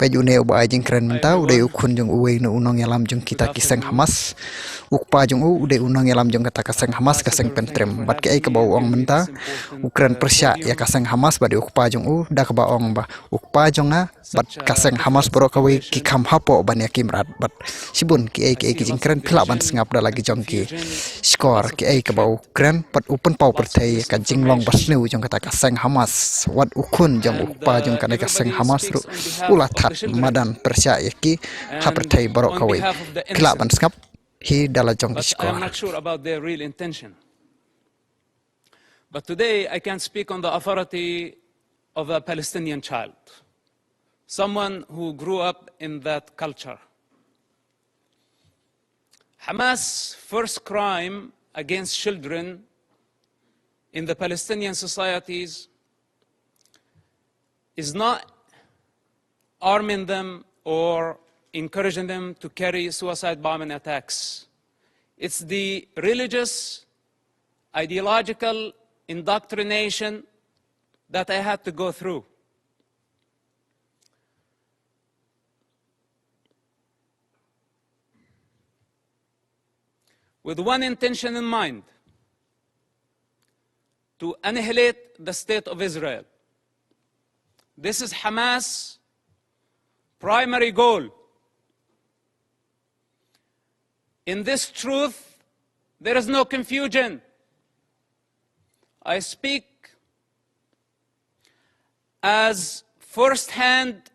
Pejuneo ba jing kren menta ude khun jong uwe no unong yalam jong kita kiseng Hamas ukpa jong ude unong yalam jong kata kaseng Hamas kaseng pentrem bat ke ka bawong menta ukran persya ya kaseng Hamas bade ukpa jong da ka bawong ba ukpa jonga bat kaseng Hamas bro kawe ki kham hapoh ban iaki mrad bat sibun ki jing kren phla ban Sngap da lagi jong ki skor ki ka baw kren pat open pau perthai ka jing long basnu jong kata kaseng Hamas wat ukhun jong ukpa jong kana kaseng Hamas ru ulah that madan persya iaki haperthai bro kawe phla ban Sngap he dala jong skor. I'm not sure about their real intention. But today I can speak on the authority of a Palestinian child, someone who grew up in that culture. Hamas' first crime against children in the Palestinian societies is not arming them or encouraging them to carry suicide bombing attacks. It's the religious, ideological indoctrination that I had to go through. With one intention in mind: to annihilate the state of Israel. This is Hamas' primary goal. In this truth, there is no confusion. I speak as first-hand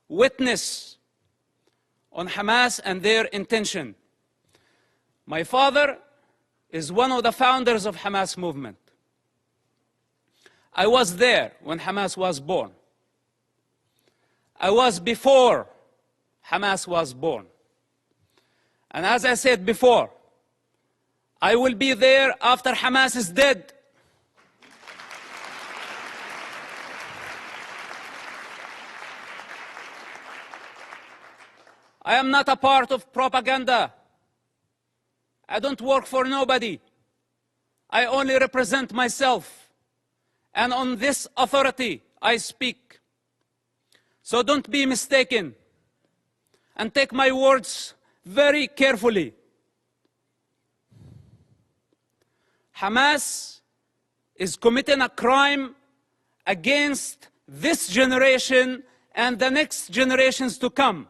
witness on Hamas and their intention. My father is one of the founders of Hamas movement. I was there when Hamas was born. I was before Hamas was born. And as I said before, I will be there after Hamas is dead. I am not a part of propaganda. I don't work for nobody. I only represent myself. And on this authority, I speak. So don't be mistaken and take my words very carefully. Hamas is committing a crime against this generation and the next generations to come.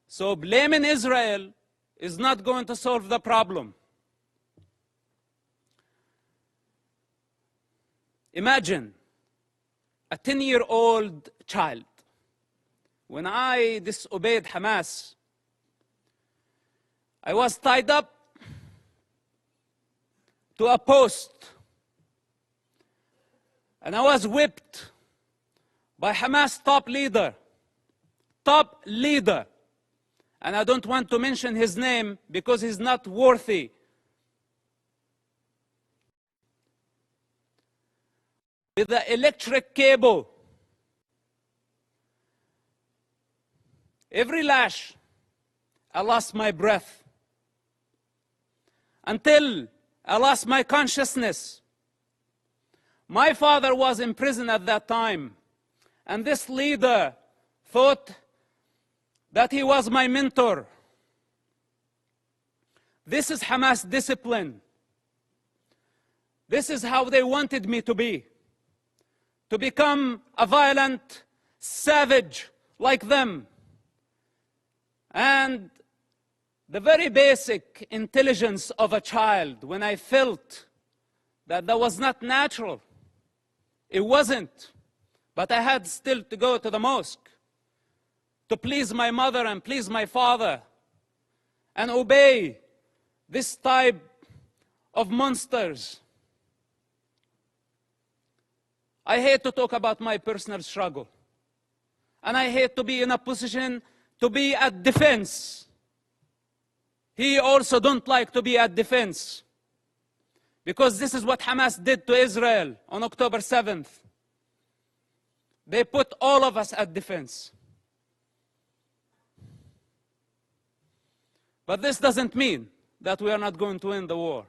So blaming Israel is not going to solve the problem. Imagine a 10-year-old child. When I disobeyed Hamas, I was tied up to a post and I was whipped by Hamas top leader. And I don't want to mention his name because he's not worthy. With the electric cable. Every lash, I lost my breath. Until I lost my consciousness. My father was in prison at that time. And this leader thought that he was my mentor. This is Hamas discipline. This is how they wanted me to be. To become a violent savage like them. And the very basic intelligence of a child, when I felt that was not natural, it wasn't. But I had still to go to the mosque to please my mother and please my father and obey this type of monsters. I hate to talk about my personal struggle. And I hate to be in a position to be at defense. He also don't like to be at defense. Because this is what Hamas did to Israel on October 7th. They put all of us at defense. But this doesn't mean that we are not going to win the war.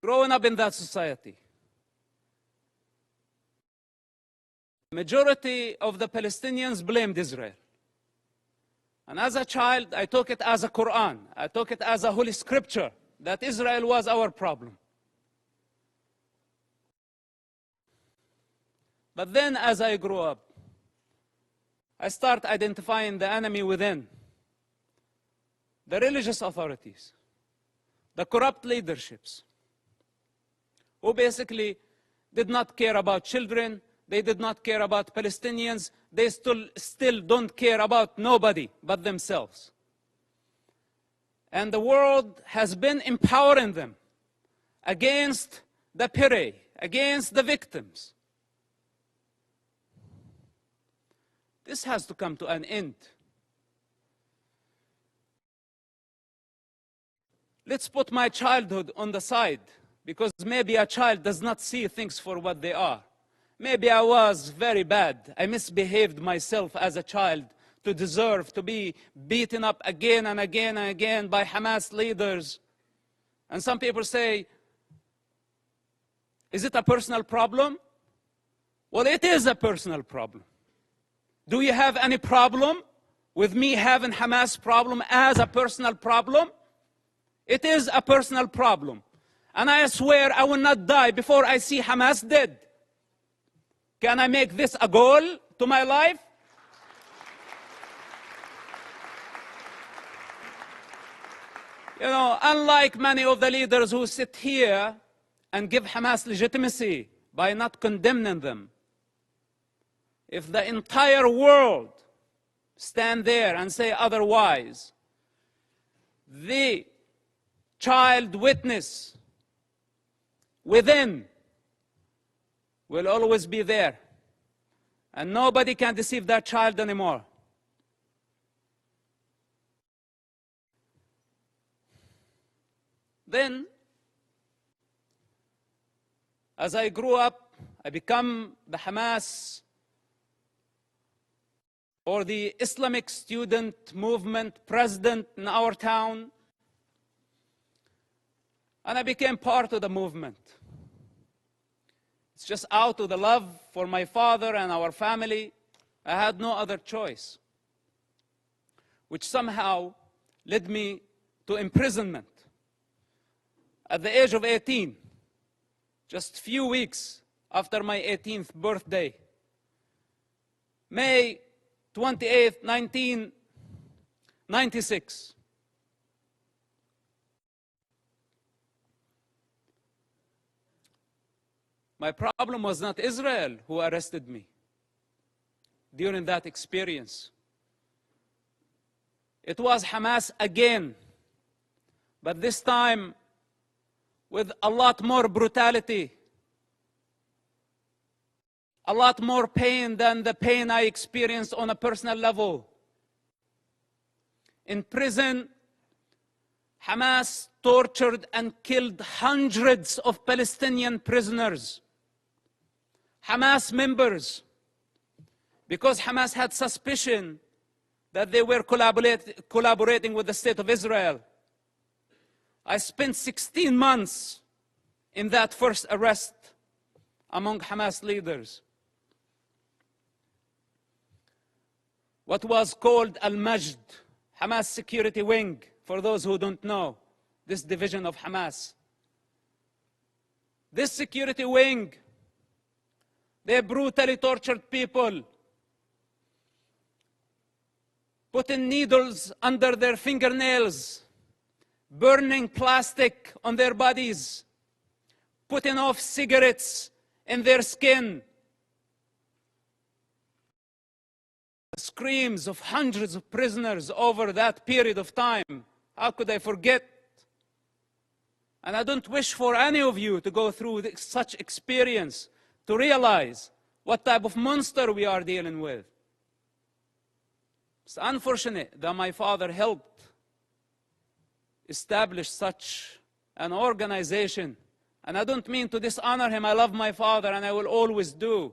growing up in that society, majority of the Palestinians blamed Israel. And as a child, I took it as a Quran. I took it as a holy scripture that Israel was our problem. But then as I grew up, I start identifying the enemy within. The religious authorities, the corrupt leaderships, who basically did not care about children, they did not care about Palestinians, they still don't care about nobody but themselves. And the world has been empowering them against the prey, against the victims. This has to come to an end. Let's put my childhood on the side, because maybe a child does not see things for what they are. Maybe I was very bad. I misbehaved myself as a child to deserve to be beaten up again and again and again by Hamas leaders. And some people say, is it a personal problem? Well, it is a personal problem. Do you have any problem with me having Hamas problem as a personal problem? It is a personal problem. And I swear I will not die before I see Hamas dead. Can I make this a goal to my life? You know, unlike many of the leaders who sit here and give Hamas legitimacy by not condemning them, if the entire world stand there and say otherwise, the child witness within will always be there. And nobody can deceive that child anymore. Then, as I grew up, I become the Hamas or the Islamic student movement president in our town. And I became part of the movement. It's just out of the love for my father and our family. I had no other choice, which somehow led me to imprisonment. At the age of 18, just a few weeks after my 18th birthday, May 28, 1996, my problem was not Israel who arrested me during that experience. It was Hamas again, but this time with a lot more brutality, a lot more pain than the pain I experienced on a personal level. In prison, Hamas tortured and killed hundreds of Palestinian prisoners, Hamas members, because Hamas had suspicion that they were collaborating with the State of Israel. I spent 16 months in that first arrest among Hamas leaders. What was called Al-Majd, Hamas security wing, for those who don't know, this division of Hamas. This security wing, they brutally tortured people, putting needles under their fingernails, burning plastic on their bodies, putting off cigarettes in their skin. The screams of hundreds of prisoners over that period of time. How could I forget? And I don't wish for any of you to go through such experience to realize what type of monster we are dealing with. It's unfortunate that my father helped establish such an organization. And I don't mean to dishonor him. I love my father and I will always do.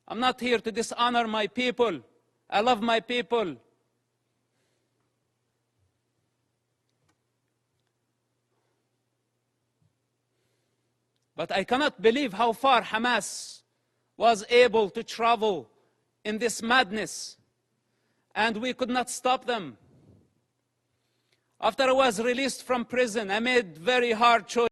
I'm not here to dishonor my people. I love my people. But I cannot believe how far Hamas was able to travel in this madness, and we could not stop them. After I was released from prison, I made very hard choices.